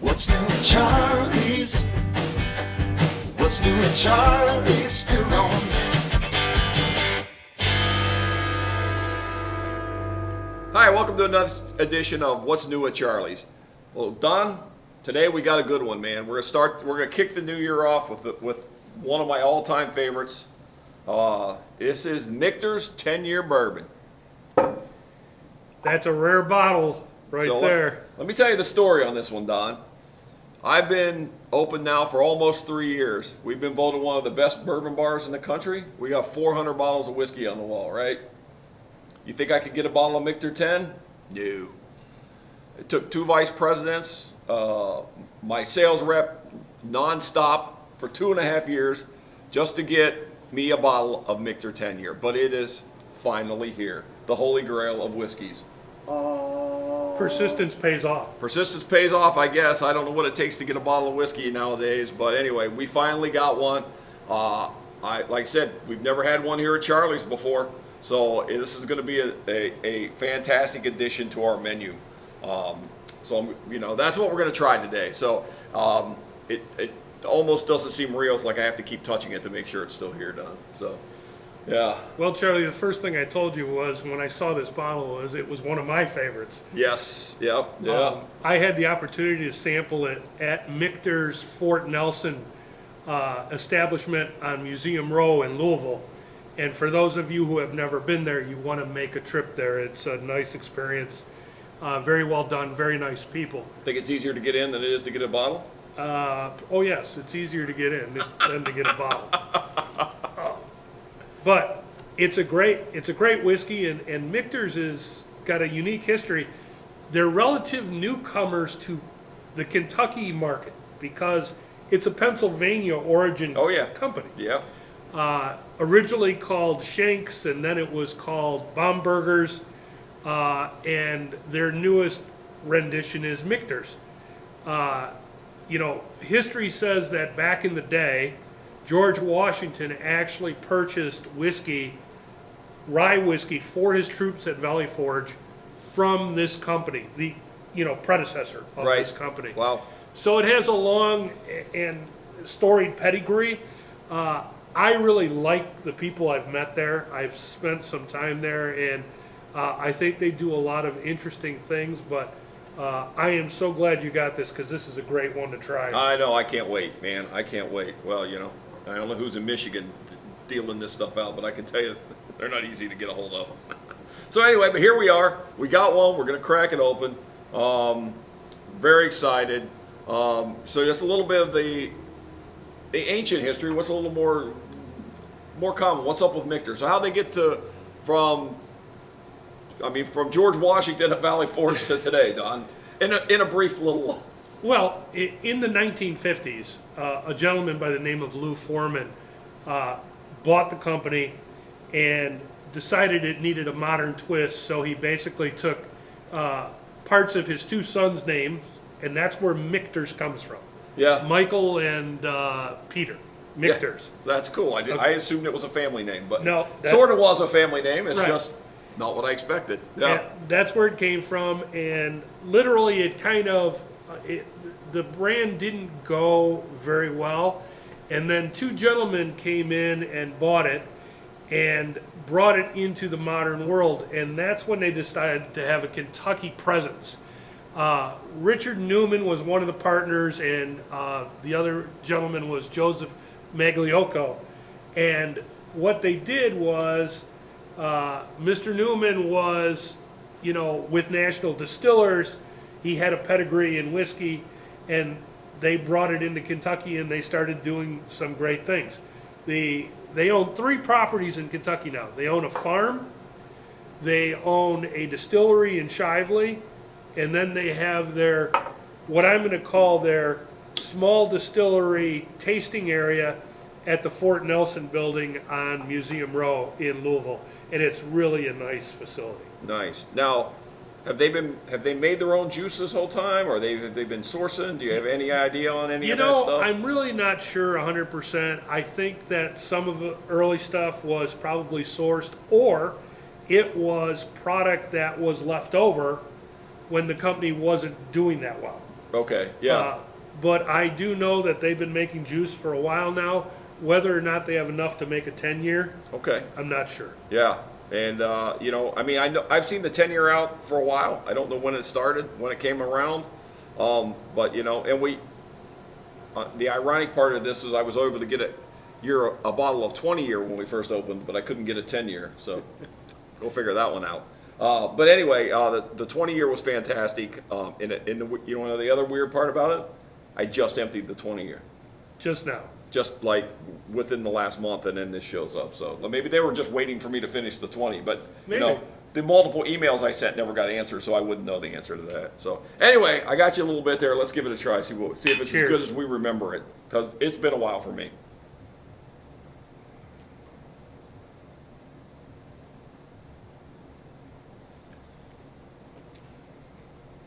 What's new at Charlie's? What's new at Charlie's? Still on. Hi, welcome to another edition of What's New at Charlie's. Well, Don, today we got a good one, man. We're gonna kick the new year off with one of my all-time favorites. This is Michter's 10-year bourbon. That's a rare bottle right there. Let me tell you the story on this one, Don. I've been open now for almost 3 years. We've been voted one of the best bourbon bars in the country. We got 400 bottles of whiskey on the wall, right? You think I could get a bottle of Michter 10? No. It took 2 vice presidents, my sales rep, nonstop for 2.5 years just to get me a bottle of Michter 10 year. But it is finally here. The holy grail of whiskeys. Persistence pays off. Persistence pays off, I guess. I don't know what it takes to get a bottle of whiskey nowadays, but anyway, we finally got one. Like I said, we've never had one here at Charlie's before, so this is going to be a fantastic addition to our menu. So that's what we're going to try today. So it almost doesn't seem real. It's like I have to keep touching it to make sure it's still here, Don. So. Yeah. Well, Charlie, the first thing I told you was when I saw this bottle it was one of my favorites. Yes. Yep. Yeah. I had the opportunity to sample it at Michter's Fort Nelson establishment on Museum Row in Louisville. And for those of you who have never been there, you want to make a trip there. It's a nice experience. Very well done. Very nice people. Think it's easier to get in than it is to get a bottle? Oh yes, it's easier to get in than to get a bottle. But it's a great whiskey, and Michter's has got a unique history. They're relative newcomers to the Kentucky market because it's a Pennsylvania origin company. Yeah. Originally called Shanks, and then it was called Baumburgers, and their newest rendition is Michter's. History says that back in the day, George Washington actually purchased rye whiskey for his troops at Valley Forge from this company, the predecessor of this company. Wow. So it has a long and storied pedigree. I really like the people I've met there. I've spent some time there, and I think they do a lot of interesting things, but I am so glad you got this because this is a great one to try. I know. I can't wait, man. I can't wait. Well, I don't know who's in Michigan dealing this stuff out, but I can tell you they're not easy to get a hold of. So anyway, but here we are. We got one. We're going to crack it open. Very excited. So just a little bit of the ancient history. What's a little more common? What's up with Michter? So how they get from George Washington at Valley Forge to today, Don? In a brief little. Well, in the 1950s, a gentleman by the name of Lou Foreman bought the company and decided it needed a modern twist, so he basically took parts of his 2 sons' names, and that's where Michter's comes from. Yeah. Michael and Peter. Michter's. Yeah, that's cool. I assumed it was a family name, but no, sort of was a family name. It's right. Just not what I expected. Yeah. And that's where it came from, and literally it kind of... the brand didn't go very well, and then 2 gentlemen came in and bought it and brought it into the modern world, and that's when they decided to have a Kentucky presence. Richard Newman was one of the partners, and the other gentleman was Joseph Magliocco, and what they did was Mr. Newman was with National Distillers. He had a pedigree in whiskey, and they brought it into Kentucky, and they started doing some great things. They own 3 properties in Kentucky now. They own a farm, they own a distillery in Shively, and then they have what I'm going to call their small distillery tasting area at the Fort Nelson building on Museum Row in Louisville, and it's really a nice facility. Nice. Now, have they made their own juice this whole time, or have they been sourcing? Do you have any idea on any of that stuff? I'm really not sure 100%. I think that some of the early stuff was probably sourced, or it was product that was left over when the company wasn't doing that well. Okay, yeah. But I do know that they've been making juice for a while now. Whether or not they have enough to make a 10-year, Okay. I'm not sure. Yeah, and you know, I mean, I know I've seen the 10-year out for a while. I don't know when it started, when it came around, but you know, and we. The ironic part of this is I was able to get a bottle of 20-year when we first opened, but I couldn't get a 10-year. So go figure that one out. But anyway, the 20-year was fantastic. You know the other weird part about it? I just emptied the 20-year. Just now. Just like within the last month, and then this shows up. So maybe they were just waiting for me to finish the 20. But you know, the multiple emails I sent never got answered, so I wouldn't know the answer to that. So anyway, I got you a little bit there. Let's give it a try. See if it's Cheers. as good as we remember it, because it's been a while for me.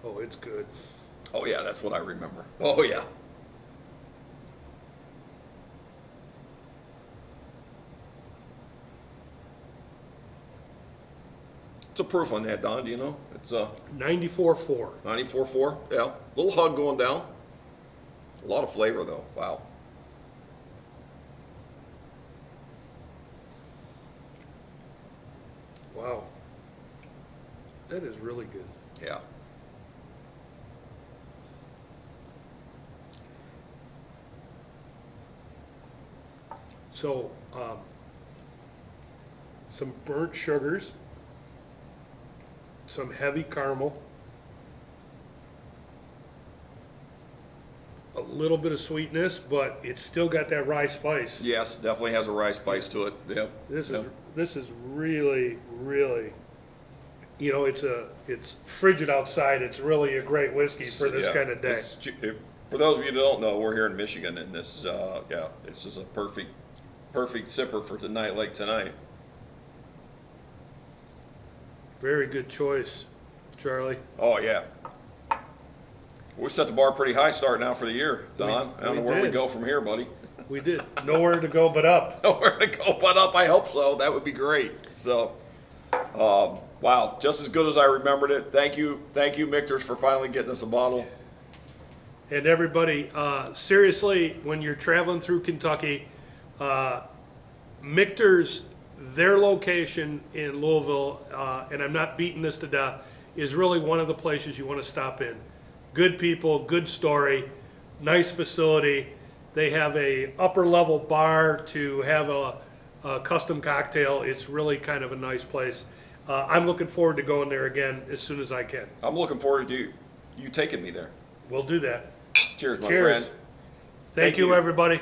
Oh, it's good. Oh yeah, that's what I remember. Oh yeah. What's the proof on that, Don? Do you know? It's 94.4. 94.4. Yeah, little hug going down. A lot of flavor though. Wow. Wow. That is really good. Yeah. So, some burnt sugars, some heavy caramel, a little bit of sweetness, but it's still got that rye spice. Yes, definitely has a rye spice to it. Yep. This Yep. is really, really, you know, it's frigid outside. It's really a great whiskey for this Yeah, kind of day. For those of you that don't know, we're here in Michigan, and this is this is a perfect sipper for tonight, like tonight. Very good choice, Charlie. Oh yeah. We've set the bar pretty high starting out for the year, Don. I don't know where we did. go from here, buddy. We did. Nowhere to go but up. Nowhere to go but up. I hope so. That would be great. So, wow, just as good as I remembered it. Thank you, Michters, for finally getting us a bottle. And everybody, seriously, when you're traveling through Kentucky, Michter's, their location in Louisville, and I'm not beating this to death, is really one of the places you want to stop in. Good people, good story, nice facility. They have a upper level bar to have a custom cocktail. It's really kind of a nice place. I'm looking forward to going there again as soon as I can. I'm looking forward to you taking me there. We'll do that. Cheers, my Cheers. friend. Thank you, everybody.